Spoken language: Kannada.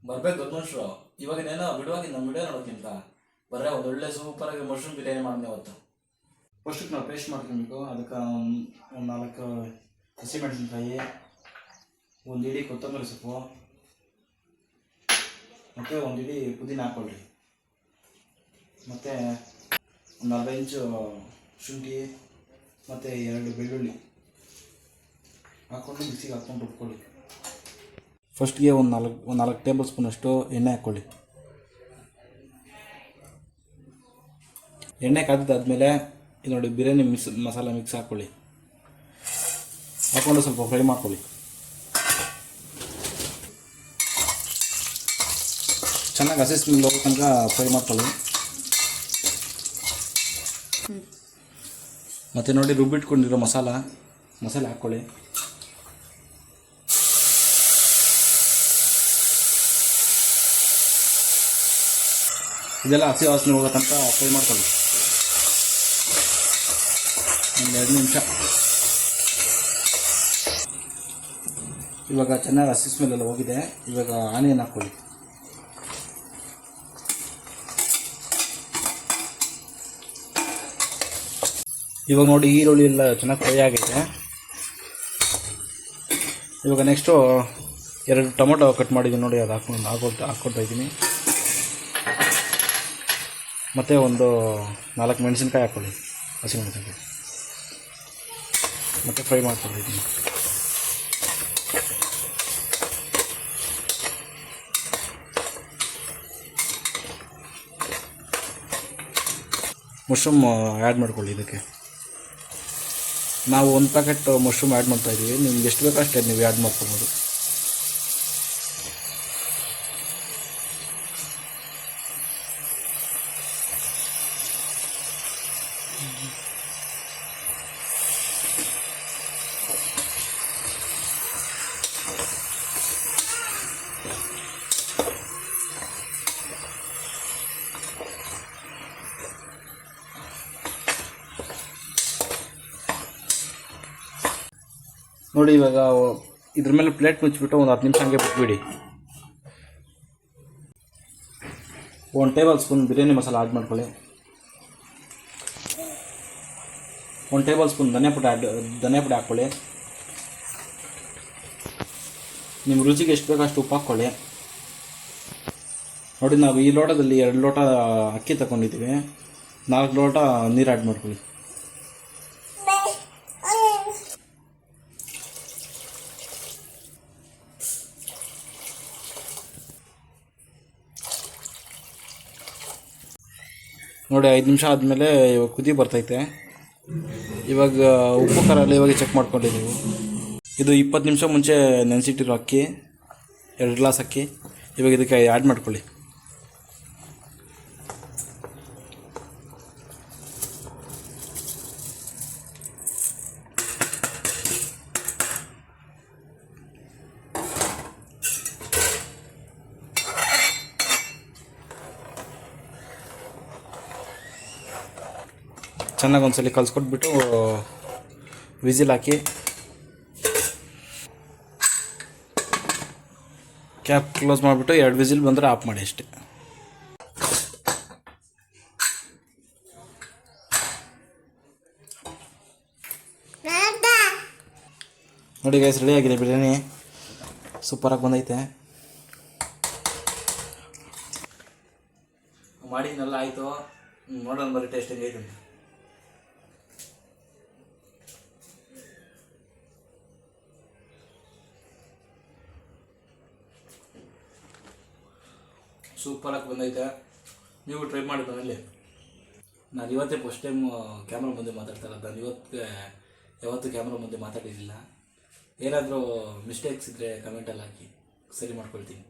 ಬರ್ಬೇಕು ದೊಡ್ಡ ಮನುಷ್ಯರು. ಇವಾಗಿನೇನೋ ಬಿಡುವಾಗಿ ನಮ್ಮ ವಿಡಿಯೋ ನೋಡೋಕ್ಕಿಂತ ಬರೀ ಒಂದು ಒಳ್ಳೆ ಸೂಪರಾಗಿ ಮಶ್ರೂಮ್ ಬಿರಿಯಾನಿ ಮಾಡೋಣ ಅವತ್ತು. ಫಸ್ಟಿಗೆ ನಾವು ಪೇಸ್ಟ್ ಮಾಡ್ಕೊಬೇಕು. ಅದಕ್ಕೆ ಒಂದು 4 ಹಸಿಮೆಣಸಿನ್ಕಾಯಿ, ಒಂದು ಇಡೀ ಕೊತ್ತಂಬರಿ ಸೊಪ್ಪು ಮತ್ತು ಒಂದು ಇಡೀ ಪುದೀನ ಹಾಕ್ಕೊಳ್ರಿ. ಮತ್ತು ಒಂದು ಅರ್ಧ ಇಂಚು ಶುಂಠಿ ಮತ್ತು 2 ಬೆಳ್ಳುಳ್ಳಿ ಹಾಕ್ಕೊಂಡು ಮಿಕ್ಸಿಗೆ ಹಾಕ್ಕೊಂಡು ರುಬ್ಕೊಳ್ಳಿ. ಫಸ್ಟ್ಗೆ ಒಂದು 4 ಟೇಬಲ್ ಸ್ಪೂನಷ್ಟು ಎಣ್ಣೆ ಹಾಕ್ಕೊಳ್ಳಿ. ಎಣ್ಣೆ ಕಾದಿದ್ದಾದಮೇಲೆ ಇದು ನೋಡಿ ಬಿರಿಯಾನಿ ಮಸಾಲ ಮಿಕ್ಸ್ ಹಾಕ್ಕೊಳ್ಳಿ. ಹಾಕ್ಕೊಂಡು ಸ್ವಲ್ಪ ಫ್ರೈ ಮಾಡ್ಕೊಳ್ಳಿ. ಚೆನ್ನಾಗಿ ಹಸಿ ಸ್ಮೆಲ್ ಹೋಗೋ ತನಕ ಫ್ರೈ ಮಾಡ್ಕೊಳ್ಳಿ. ಮತ್ತು ನೋಡಿ ರುಬ್ಬಿಟ್ಕೊಂಡಿರೋ ಮಸಾಲೆ ಹಾಕ್ಕೊಳ್ಳಿ. ಇದೆಲ್ಲ ಹಸಿ ವಾಸನೆ ಹೋಗೋ ತನಕ ಫ್ರೈ ಮಾಡ್ಕೊಳ್ಳಿ. ಒಂದು 2 ನಿಮಿಷ. ಇವಾಗ ಚೆನ್ನಾಗಿ ಹಸಿ ಸ್ಮೆಲ್ಲೆಲ್ಲ ಹೋಗಿದೆ. ಇವಾಗ ಆನಿಯನ್ ಹಾಕ್ಕೊಳ್ಳಿ. ಇವಾಗ ನೋಡಿ ಈರುಳ್ಳಿ ಎಲ್ಲ ಚೆನ್ನಾಗಿ ಫ್ರೈ ಆಗೈತೆ. ಇವಾಗ ನೆಕ್ಸ್ಟು 2 ಟೊಮೊಟೊ ಕಟ್ ಮಾಡಿದ್ದೀನಿ ನೋಡಿ, ಅದು ಹಾಕ್ಕೊಳ್ತಾ ಇದ್ದೀನಿ. ಮತ್ತು ಒಂದು 4 ಮೆಣಸಿನ್ಕಾಯಿ ಹಾಕ್ಕೊಳ್ಳಿ, ಹಸಿಮೆಣಸಿನ್ಕಾಯಿ, ಮತ್ತು ಫ್ರೈ ಮಾಡ್ಕೊಂಡಿದ್ದೀನಿ. ಮಶ್ರೂಮ್ ಆ್ಯಡ್ ಮಾಡ್ಕೊಳ್ಳಿ. ಇದಕ್ಕೆ ನಾವು 1 ಪ್ಯಾಕೆಟ್ ಮಶ್ರೂಮ್ ಆ್ಯಡ್ ಮಾಡ್ತಾಯಿದ್ದೀವಿ. ನಿಮ್ಗೆ ಎಷ್ಟು ಬೇಕೋ ಅಷ್ಟೇ ನೀವು ಆ್ಯಡ್ ಮಾಡ್ಕೊಬೋದು. ನೋಡಿ ಇವಾಗ ಇದ್ರ ಮೇಲೆ ಪ್ಲೇಟ್ ಮುಚ್ಚಿಬಿಟ್ಟು ಒಂದು 10 ನಿಮಿಷ ಹಂಗೆ ಬಿಟ್ಬಿಡಿ. 1 table spoon biryani masala add ಮಾಡ್ಕೊಳ್ಳಿ. 1 ಟೇಬಲ್ ಸ್ಪೂನ್ ಧನಿಯಾ ಪುಡಿ ಹಾಕ್ಕೊಳ್ಳಿ. ನಿಮ್ಮ ರುಚಿಗೆ ಎಷ್ಟು ಬೇಕೋ ಅಷ್ಟು ಉಪ್ಪು ಹಾಕ್ಕೊಳ್ಳಿ. ನೋಡಿ ನಾವು ಈ ಲೋಟದಲ್ಲಿ 2 ಲೋಟ ಅಕ್ಕಿ ತಗೊಂಡಿದ್ದೀವಿ. 4 ಲೋಟ ನೀರು ಆ್ಯಡ್ ಮಾಡ್ಕೊಳ್ಳಿ. ನೋಡಿ 5 ನಿಮಿಷ ಆದಮೇಲೆ ಇವಾಗ ಕುದಿ ಬರ್ತೈತೆ. ಇವಾಗ ಉಪ್ಪು ಖಾರ ಎಲ್ಲ ಇವಾಗ ಚೆಕ್ ಮಾಡ್ಕೊಳ್ಳಿ ನೀವು. ಇದು 20 ನಿಮಿಷ ಮುಂಚೆ ನೆನೆಸಿಟ್ಟಿರೋ ಅಕ್ಕಿ, 2 ಗ್ಲಾಸ್ ಅಕ್ಕಿ. ಇವಾಗ ಇದಕ್ಕೆ ಆ್ಯಡ್ ಮಾಡ್ಕೊಳ್ಳಿ. ಚೆನ್ನಾಗಿ ಒಂದ್ಸಲ ಕಲಿಸ್ಕೊಟ್ಬಿಟ್ಟು ವಿಸಿಲ್ ಹಾಕಿ ಕ್ಯಾಪ್ ಕ್ಲೋಸ್ ಮಾಡಿಬಿಟ್ಟು 2 ವಿಸಿಲ್ ಬಂದರೆ ಆಫ್ ಮಾಡಿ ಅಷ್ಟೇ. ನೋಡಿ ಗೈಸ್, ರೆಡಿ ಆಗಿದೆ ಬಿರಿಯಾನಿ. ಸೂಪರಾಗಿ ಬಂದೈತೆ. ಮಾಡಿದ್ನೆಲ್ಲ ಆಯಿತು. ನೋಡೋಣ ಬರೀ ಟೇಸ್ಟ್ ಹೆಂಗೈತೆ ಅಂತ. ಸೂಪರಾಗಿ ಬಂದೈತೆ. ನೀವು ಟ್ರೈ ಮಾಡಿ ಮನೇಲಿ. ನಾನು ಇವತ್ತೇ ಫಸ್ಟ್ ಟೈಮ್ ಕ್ಯಾಮ್ರಾ ಮುಂದೆ ಮಾತಾಡ್ತಾರೆ. ನಾನು ಯಾವತ್ತೂ ಕ್ಯಾಮ್ರಾ ಮುಂದೆ ಮಾತಾಡಿರಲಿಲ್ಲ. ಏನಾದರೂ ಮಿಸ್ಟೇಕ್ಸ್ ಇದ್ದರೆ ಕಮೆಂಟಲ್ಲಿ ಹಾಕಿ, ಸರಿ ಮಾಡ್ಕೊಳ್ತೀನಿ.